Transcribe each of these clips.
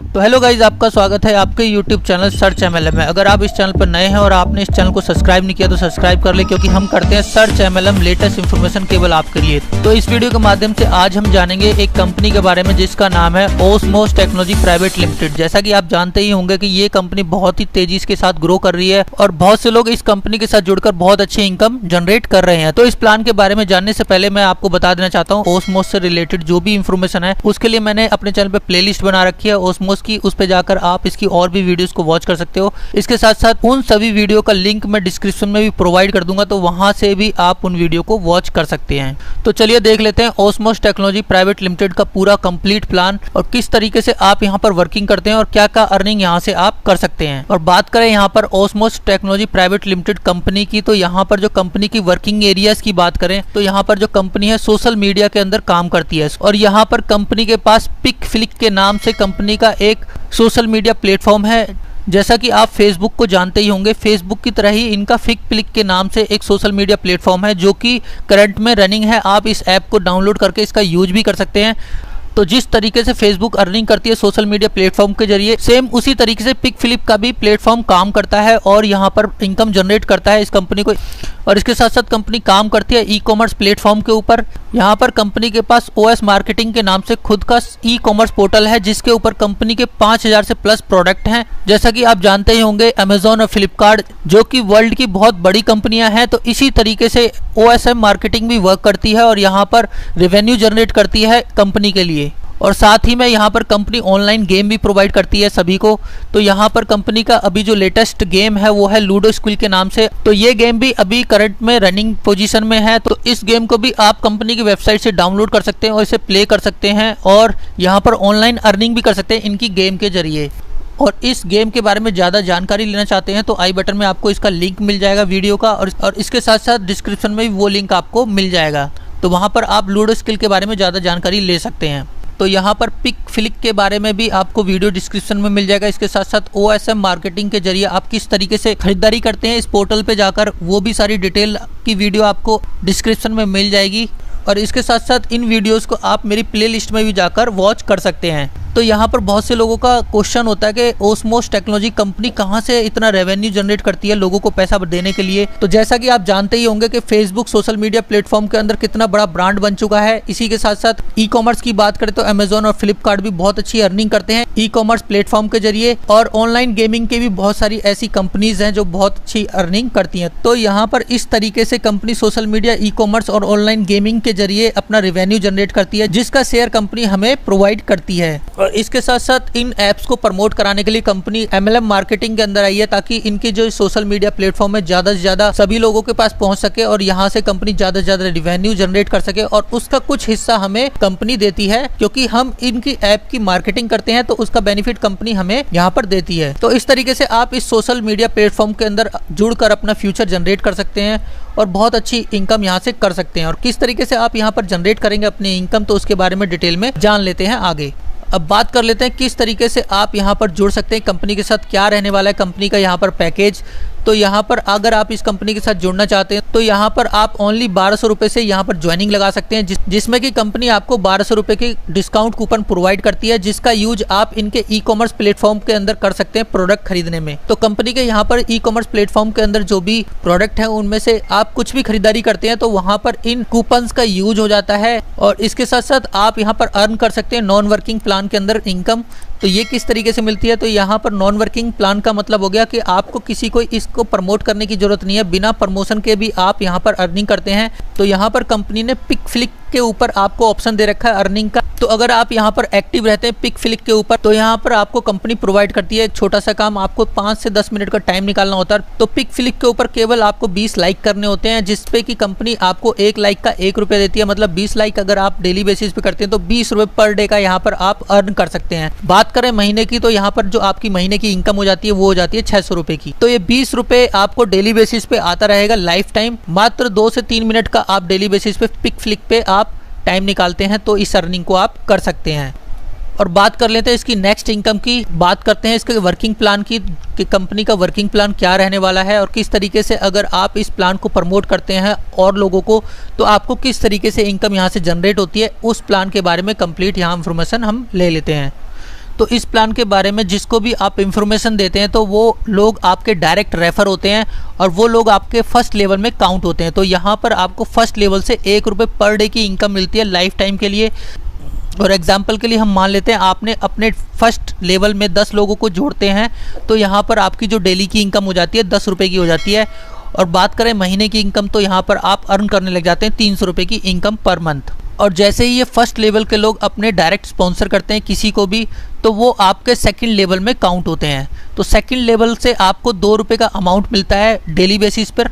तो hello guys, आपका स्वागत है आपके यूट्यूब चैनल सर्च एमएलएम में। अगर आप इस चैनल पर नए हैं और आपने इस चैनल को सब्सक्राइब नहीं किया तो सब्सक्राइब कर ले, क्योंकि हम करते हैं सर्च एमएलएम लेटेस्ट इन्फॉर्मेशन केवल आपके लिए। तो इस वीडियो के माध्यम से आज हम जानेंगे एक कंपनी के बारे में जिसका नाम है ओस्मोस टेक्नोलॉजी प्राइवेट लिमिटेड। जैसा कि आप जानते ही होंगे कि ये कंपनी बहुत ही तेजी के साथ ग्रो कर रही है और बहुत से लोग इस कंपनी के साथ जुड़कर बहुत अच्छी इनकम जनरेट कर रहे हैं। तो इस प्लान के बारे में जानने से पहले मैं आपको बता देना चाहता हूँ ओस्मोस से रिलेटेड जो भी इन्फॉर्मेशन है उसके लिए मैंने अपने चैनल पे प्लेलिस्ट बना रखी है ओस्मोस की, उस पे जाकर आप इसकी और भी वीडियोस को वॉच कर सकते हो। इसके साथ साथ उन सभी वीडियो का लिंक मैं डिस्क्रिप्शन में भी प्रोवाइड कर दूंगा, तो वहां से भी आप उन वीडियो को वॉच कर सकते हैं। तो चलिए देख लेते हैं ओस्मोस टेक्नोलॉजी प्राइवेट लिमिटेड का पूरा कंप्लीट प्लान और किस तरीके से आप यहां पर वर्किंग करते हैं और क्या क्या अर्निंग यहां से आप कर सकते हैं। और बात करें यहां पर ओस्मोस टेक्नोलॉजी प्राइवेट लिमिटेड कंपनी की, तो यहां पर जो कंपनी की वर्किंग एरियाज की बात करें तो यहां पर जो कंपनी है सोशल मीडिया के अंदर काम करती है और यहां पर कंपनी के पास पिकफ्लिक के नाम से कंपनी का एक सोशल मीडिया प्लेटफॉर्म है। जैसा कि आप फेसबुक को जानते ही होंगे, फेसबुक की तरह ही इनका पिकफ्लिक के नाम से एक सोशल मीडिया प्लेटफॉर्म है जो कि करंट में रनिंग है। आप इस ऐप को डाउनलोड करके इसका यूज भी कर सकते हैं। तो जिस तरीके से फेसबुक अर्निंग करती है सोशल मीडिया प्लेटफॉर्म के जरिए, सेम उसी तरीके से पिकफ्लिप का भी प्लेटफॉर्म काम करता है और यहाँ पर इनकम जनरेट करता है इस कंपनी को। और इसके साथ साथ कंपनी काम करती है ई कॉमर्स प्लेटफॉर्म के ऊपर। यहाँ पर कंपनी के पास ओएस मार्केटिंग के नाम से खुद का ई कॉमर्स पोर्टल है जिसके ऊपर कंपनी के 5000 से प्लस प्रोडक्ट हैं। जैसा कि आप जानते ही होंगे अमेजोन और फ्लिपकार्ट जो कि वर्ल्ड की बहुत बड़ी कंपनियां हैं, तो इसी तरीके से ओएसएम मार्केटिंग भी वर्क करती है और यहाँ पर रेवेन्यू जनरेट करती है कंपनी के लिए। और साथ ही में यहाँ पर कंपनी ऑनलाइन गेम भी प्रोवाइड करती है सभी को। तो यहाँ पर कंपनी का अभी जो लेटेस्ट गेम है वो है लूडो स्क्विल के नाम से। तो ये गेम भी अभी करंट में रनिंग पोजीशन में है, तो इस गेम को भी आप कंपनी की वेबसाइट से डाउनलोड कर सकते हैं और इसे प्ले कर सकते हैं और यहाँ पर ऑनलाइन अर्निंग भी कर सकते हैं इनकी गेम के जरिए। और इस गेम के बारे में ज़्यादा जानकारी लेना चाहते हैं तो आई बटन में आपको इसका लिंक मिल जाएगा वीडियो का, और इसके साथ साथ डिस्क्रिप्शन में भी वो लिंक आपको मिल जाएगा। तो वहाँ पर आप लूडो स्किल के बारे में ज़्यादा जानकारी ले सकते हैं। तो यहाँ पर पिकफ्लिक के बारे में भी आपको वीडियो डिस्क्रिप्शन में मिल जाएगा। इसके साथ साथ ओएसएम मार्केटिंग के जरिए आप किस तरीके से खरीदारी करते हैं इस पोर्टल पे जाकर, वो भी सारी डिटेल की वीडियो आपको डिस्क्रिप्शन में मिल जाएगी। और इसके साथ साथ इन वीडियोस को आप मेरी प्लेलिस्ट में भी जाकर वॉच कर सकते हैं। तो यहाँ पर बहुत से लोगों का क्वेश्चन होता है कि ओस्मोस टेक्नोलॉजी कंपनी कहाँ से इतना रेवेन्यू जनरेट करती है लोगों को पैसा देने के लिए। तो जैसा कि आप जानते ही होंगे कि फेसबुक सोशल मीडिया प्लेटफॉर्म के अंदर कितना बड़ा ब्रांड बन चुका है। इसी के साथ साथ ई कॉमर्स की बात करें तो अमेजोन और फ्लिपकार्ट भी बहुत अच्छी अर्निंग करते हैं ई कॉमर्स प्लेटफॉर्म के जरिए, और ऑनलाइन गेमिंग के भी बहुत सारी ऐसी कंपनीज हैं जो बहुत अच्छी अर्निंग करती हैं। तो यहाँ पर इस तरीके से company social media, e commerce और ऑनलाइन गेमिंग के जरिए अपना रेवेन्यू जनरेट करती है जिसका शेयर कंपनी हमें प्रोवाइड करती है। और इसके साथ साथ इन ऐप्स को प्रमोट कराने के लिए कंपनी एमएलएम मार्केटिंग के अंदर आई है ताकि इनके जो सोशल मीडिया प्लेटफॉर्म है ज्यादा से ज्यादा सभी लोगों के पास पहुंच सके और यहाँ से कंपनी ज्यादा से ज्यादा रेवेन्यू जनरेट कर सके, और उसका कुछ हिस्सा हमें कंपनी देती है क्योंकि हम इनकी ऐप की मार्केटिंग करते हैं, तो उसका बेनिफिट कंपनी हमें यहाँ पर देती है। तो इस तरीके से आप इस सोशल मीडिया प्लेटफॉर्म के अंदर जुड़कर अपना फ्यूचर जनरेट कर सकते हैं और बहुत अच्छी इनकम यहाँ से कर सकते हैं। और किस तरीके से आप यहाँ पर जनरेट करेंगे अपनी इनकम, तो उसके बारे में डिटेल में जान लेते हैं आगे। अब बात कर लेते हैं किस तरीके से आप यहाँ पर जुड़ सकते हैं कंपनी के साथ, क्या रहने वाला है कंपनी का यहाँ पर पैकेज। तो यहाँ पर अगर आप इस कंपनी के साथ जुड़ना चाहते हैं तो यहाँ पर आप ओनली 1200 रुपये से यहाँ पर ज्वाइनिंग लगा सकते हैं, जिसमें कि कंपनी आपको 1200 रुपये की डिस्काउंट कूपन प्रोवाइड करती है जिसका यूज आप इनके ई कॉमर्स प्लेटफॉर्म के अंदर कर सकते हैं प्रोडक्ट खरीदने में। तो कंपनी के यहाँ पर ई कॉमर्स प्लेटफॉर्म के अंदर जो भी प्रोडक्ट है उनमें से आप कुछ भी खरीदारी करते हैं तो वहाँ पर इन कूपन्स का यूज हो जाता है। और इसके साथ साथ आप यहाँ पर अर्न कर सकते हैं नॉन वर्किंग प्लान के अंदर इनकम। तो ये किस तरीके से मिलती है, तो यहाँ पर नॉन वर्किंग प्लान का मतलब हो गया कि आपको किसी को इसको प्रमोट करने की जरूरत नहीं है, बिना प्रमोशन के भी आप यहाँ पर अर्निंग करते हैं। तो यहाँ पर कंपनी ने पिकफ्लिक के ऊपर आपको ऑप्शन दे रखा है अर्निंग का। तो अगर आप यहाँ पर एक्टिव रहते हैं पिकफ्लिक के ऊपर तो यहाँ पर आपको कंपनी प्रोवाइड करती है एक छोटा सा काम, आपको 5 से 10 मिनट का टाइम निकालना होता है। तो पिकफ्लिक के ऊपर केवल आपको 20 लाइक करने होते हैं जिसपे कि कंपनी आपको 1 लाइक का 1 रुपया देती है। मतलब 20 लाइक अगर आप डेली बेसिस पे करते हैं तो 20 रुपये पर डे का यहाँ पर आप अर्न कर सकते हैं। बात करें महीने की तो यहाँ पर जो आपकी महीने की इनकम हो जाती है वो हो जाती है 600 रुपये की। तो ये 20 रुपये आपको डेली बेसिस पे आता रहेगा लाइफ टाइम। मात्र 2 से 3 मिनट का आप डेली बेसिस पे पिकफ्लिक पे आप टाइम निकालते हैं तो इस अर्निंग को आप कर सकते हैं। और बात कर लेते हैं इसकी नेक्स्ट इनकम की, बात करते हैं इसके वर्किंग प्लान की कि कंपनी का वर्किंग प्लान क्या रहने वाला है और किस तरीके से अगर आप इस प्लान को प्रमोट करते हैं और लोगों को तो आपको किस तरीके से इनकम यहाँ से जनरेट होती है, उस प्लान के बारे में कंप्लीट यहाँ इन्फॉर्मेशन हम ले लेते हैं। तो इस प्लान के बारे में जिसको भी आप इंफॉर्मेशन देते हैं तो वो लोग आपके डायरेक्ट रेफर होते हैं और वो लोग आपके फर्स्ट लेवल में काउंट होते हैं। तो यहाँ पर आपको फर्स्ट लेवल से 1 रुपये पर डे की इनकम मिलती है लाइफ टाइम के लिए। और एग्जाम्पल के लिए हम मान लेते हैं आपने अपने फर्स्ट लेवल में 10 लोगों को जोड़ते हैं तो यहाँ पर आपकी जो डेली की इनकम हो जाती है 10 रुपये की हो जाती है। और बात करें महीने की इनकम तो यहाँ पर आप अर्न करने लग जाते हैं 300 रुपये की इनकम पर मंथ। और जैसे ही ये फर्स्ट लेवल के लोग अपने डायरेक्ट स्पॉन्सर करते हैं किसी को भी तो वो आपके सेकंड लेवल में काउंट होते हैं। तो सेकंड लेवल से आपको 2 रुपये का अमाउंट मिलता है डेली बेसिस पर।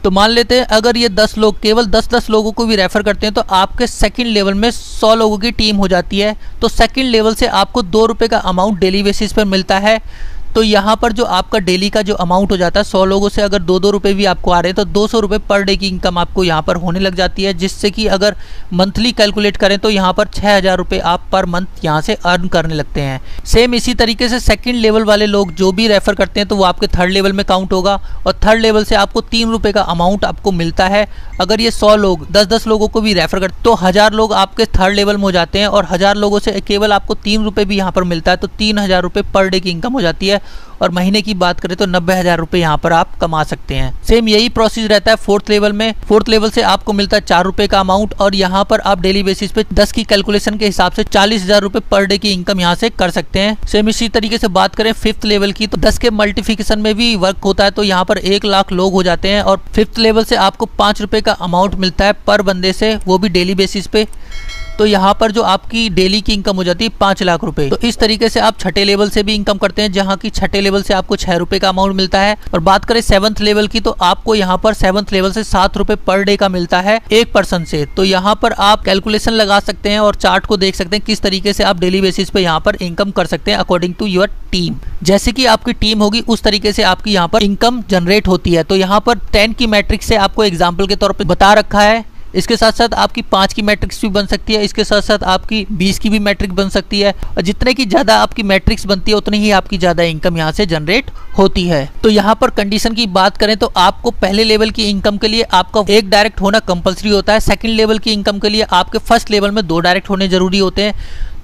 तो मान लेते हैं अगर ये 10 लोग केवल 10-10 लोगों को भी रेफ़र करते हैं तो आपके सेकंड लेवल में 100 लोगों की टीम हो जाती है। तो सेकंड लेवल से आपको 2 रुपये का अमाउंट डेली बेसिस पर मिलता है। तो यहाँ पर जो आपका डेली का जो अमाउंट हो जाता है 100 लोगों से अगर 2-2 रुपये भी आपको आ रहे हैं तो 200 रुपये पर डे की इनकम आपको यहाँ पर होने लग जाती है, जिससे कि अगर मंथली कैलकुलेट करें तो यहाँ पर 6000 रुपये आप पर मंथ यहाँ से अर्न करने लगते हैं। सेम इसी तरीके से सेकंड लेवल वाले लोग जो भी रेफ़र करते हैं तो वो आपके थर्ड लेवल में काउंट होगा और थर्ड लेवल से आपको 3 रुपये का अमाउंट आपको मिलता है। अगर ये 100 लोग 10-10 लोगों को भी रेफ़र करते तो 1000 लोग आपके थर्ड लेवल में हो जाते हैं और 1000 लोगों से केवल आपको 3 रुपये भी यहाँ पर मिलता है। तो 3000 रुपये पर डे की इनकम हो जाती है। और महीने की बात करें तो 90,000 रुपये यहाँ पर आप कमा सकते हैं। सेम यही प्रोसेस रहता है फोर्थ लेवल में। फोर्थ लेवल से आपको मिलता है 4 रुपये का अमाउंट और यहाँ पर आप डेली बेसिस पे 10 की कैलकुलेशन के हिसाब से 40,000 रुपये पर डे की इनकम यहाँ से कर सकते हैं। सेम इसी तरीके से बात करें फिफ्थ लेवल की तो 10 के मल्टीप्लिकेशन में भी वर्क होता है तो यहाँ पर 1 लाख लोग हो जाते हैं और फिफ्थ लेवल से आपको 5 रुपये का अमाउंट मिलता है पर बंदे से, वो भी डेली बेसिस पे। तो यहाँ पर जो आपकी डेली की इनकम हो जाती है 5 लाख रुपए। तो इस तरीके से आप छठे लेवल से भी इनकम करते हैं जहाँ की छठे लेवल से आपको 6 रुपये का अमाउंट मिलता है। और बात करें 7th लेवल की तो आपको यहाँ पर 7th लेवल से 7 रुपये पर डे का मिलता है एक पर्सन से। तो यहाँ पर आप कैलकुलेशन लगा सकते हैं और चार्ट को देख सकते हैं किस तरीके से आप डेली बेसिस पे यहाँ पर इनकम कर सकते हैं अकॉर्डिंग टू योर टीम। जैसे कि आपकी टीम होगी उस तरीके से आपकी यहाँ पर इनकम जनरेट होती है। तो यहाँ पर 10 की मैट्रिक्स से आपको एग्जाम्पल के तौर पर बता रखा है। इसके साथ साथ आपकी 5 की मैट्रिक्स भी बन सकती है, इसके साथ साथ आपकी 20 की भी मैट्रिक्स बन सकती है। और जितने की ज़्यादा आपकी मैट्रिक्स बनती है उतनी ही आपकी ज़्यादा इनकम यहाँ से जनरेट होती है। तो यहाँ पर कंडीशन की बात करें तो आपको पहले लेवल की इनकम के लिए आपका एक डायरेक्ट होना कंपलसरी होता है। सेकंड लेवल की इनकम के लिए आपके फर्स्ट लेवल में 2 डायरेक्ट होने जरूरी होते हैं।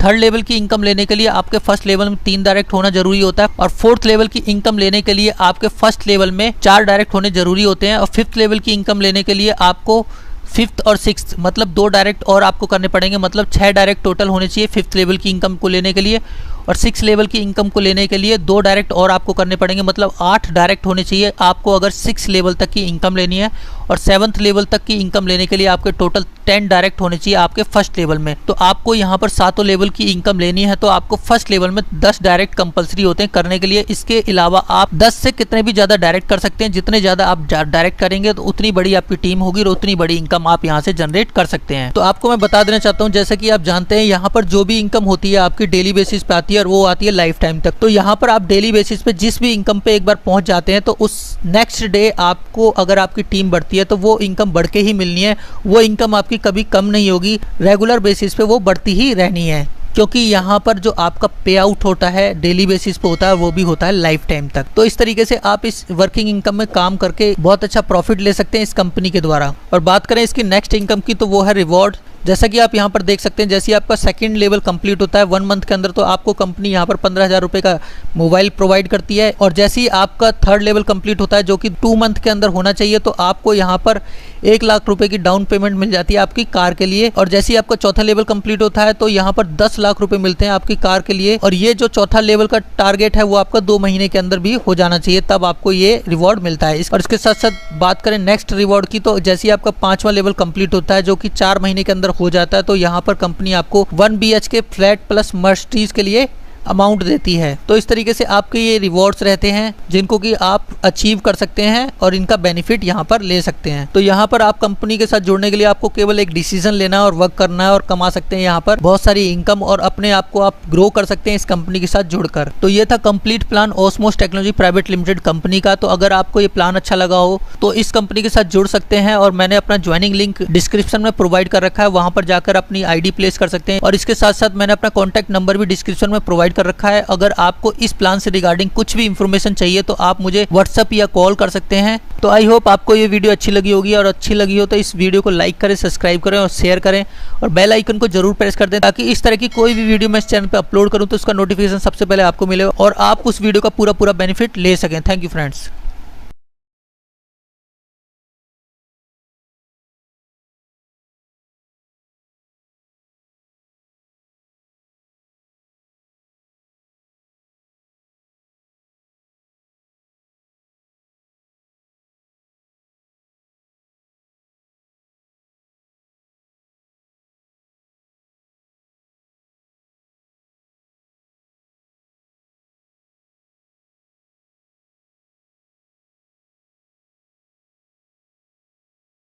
थर्ड लेवल की इनकम लेने के लिए आपके फर्स्ट लेवल में 3 डायरेक्ट होना जरूरी होता है और फोर्थ लेवल की इनकम लेने के लिए आपके फर्स्ट लेवल में 4 डायरेक्ट होने जरूरी होते हैं। और फिफ्थ लेवल की इनकम लेने के लिए आपको 5th और 6th मतलब 2 डायरेक्ट और आपको करने पड़ेंगे, मतलब 6 डायरेक्ट टोटल होने चाहिए 5th लेवल की इनकम को लेने के लिए। और 6 लेवल की इनकम को लेने के लिए 2 डायरेक्ट और आपको करने पड़ेंगे, मतलब 8 डायरेक्ट होने चाहिए आपको अगर 6 लेवल तक की इनकम लेनी है। और 7th लेवल तक की इनकम लेने के लिए आपके टोटल 10 डायरेक्ट होने चाहिए आपके फर्स्ट लेवल में। तो आपको यहाँ पर 7 लेवल की इनकम लेनी है तो आपको फर्स्ट लेवल में 10 डायरेक्ट कंपलसरी होते हैं करने के लिए। इसके अलावा आप 10 से कितने भी ज़्यादा डायरेक्ट कर सकते हैं। जितने ज़्यादा आप डायरेक्ट करेंगे तो उतनी बड़ी आपकी टीम होगी और उतनी बड़ी इनकम आप यहाँ से जनरेट कर सकते हैं। तो आपको मैं बता देना चाहता हूँ, जैसे कि आप जानते हैं यहाँ पर जो भी इनकम होती है आपकी डेली बेसिस पे आती है और वो आती है लाइफ टाइम तक। तो यहाँ पर आप डेली बेसिस पे जिस भी इनकम पे एक बार पहुँच जाते हैं तो उस नेक्स्ट डे आपको अगर आपकी टीम बढ़ती है तो वो इनकम बढ़ के ही मिलनी है। वो इनकम आपकी कभी कम नहीं होगी, रेगुलर बेसिस पे वो बढ़ती ही रहनी है, क्योंकि यहाँ पर जो आपका पे आउट होता है डेली बेसिस पे होता है वो भी होता है लाइफ टाइम तक। तो इस तरीके से आप इस वर्किंग इनकम में काम करके बहुत अच्छा प्रॉफिट ले सकते हैं इस कंपनी के द्वारा। और बात करें इसकी नेक्स्ट इनकम की तो वो है रिवॉर्ड। जैसा कि आप यहाँ पर देख सकते हैं, जैसे ही आपका सेकंड लेवल कंप्लीट होता है 1 मंथ के अंदर तो आपको कंपनी यहाँ पर 15,000 रुपये का मोबाइल प्रोवाइड करती है। और जैसे ही आपका थर्ड लेवल कंप्लीट होता है जो कि 2 मंथ के अंदर होना चाहिए तो आपको यहाँ पर 1 लाख रुपए की डाउन पेमेंट मिल जाती है आपकी कार के लिए। और जैसे ही आपका चौथा लेवल कंप्लीट होता है तो यहाँ पर 10 लाख रुपए मिलते हैं आपकी कार के लिए। और ये जो चौथा लेवल का टारगेट है वो आपका 2 महीने के अंदर भी हो जाना चाहिए, तब आपको ये रिवॉर्ड मिलता है। और इसके साथ साथ बात करें नेक्स्ट रिवॉर्ड की तो जैसे ही आपका 5वां लेवल कंप्लीट होता है जो कि 4 महीने के अंदर हो जाता है तो यहाँ पर कंपनी आपको 1 BHK फ्लैट प्लस मर्सिडीज के लिए अमाउंट देती है। तो इस तरीके से आपके ये रिवॉर्ड्स रहते हैं जिनको कि आप अचीव कर सकते हैं और इनका बेनिफिट यहाँ पर ले सकते हैं। तो यहाँ पर आप कंपनी के साथ जुड़ने के लिए आपको केवल एक डिसीजन लेना है और वर्क करना है और कमा सकते हैं यहाँ पर बहुत सारी इनकम और अपने आप को आप ग्रो कर सकते हैं इस कंपनी के साथ जुड़कर। तो ये था complete plan Osmos technology private limited company का। तो अगर आपको ये प्लान अच्छा लगा हो तो इस कंपनी के साथ जुड़ सकते हैं और मैंने अपना ज्वाइनिंग लिंक डिस्क्रिप्शन में प्रोवाइड कर रखा है, वहां पर जाकर अपनी ID प्लेस कर सकते हैं। और इसके साथ साथ मैंने अपना कॉन्टैक्ट नंबर भी डिस्क्रिप्शन में प्रोवाइड प्रोवाइड कर रखा है। अगर आपको इस प्लान से रिगार्डिंग कुछ भी इंफॉर्मेशन चाहिए तो आप मुझे व्हाट्सअप या कॉल कर सकते हैं। तो आई होप आपको ये वीडियो अच्छी लगी होगी, और अच्छी लगी हो तो इस वीडियो को लाइक करें, सब्सक्राइब करें और शेयर करें, और बेल आइकन को जरूर प्रेस कर दें ताकि इस तरह की कोई भी वीडियो मैं इस चैनल पर अपलोड करूं तो उसका नोटिफिकेशन सबसे पहले आपको मिले और आप उस वीडियो का पूरा बेनिफिट ले सकें। Thank you friends.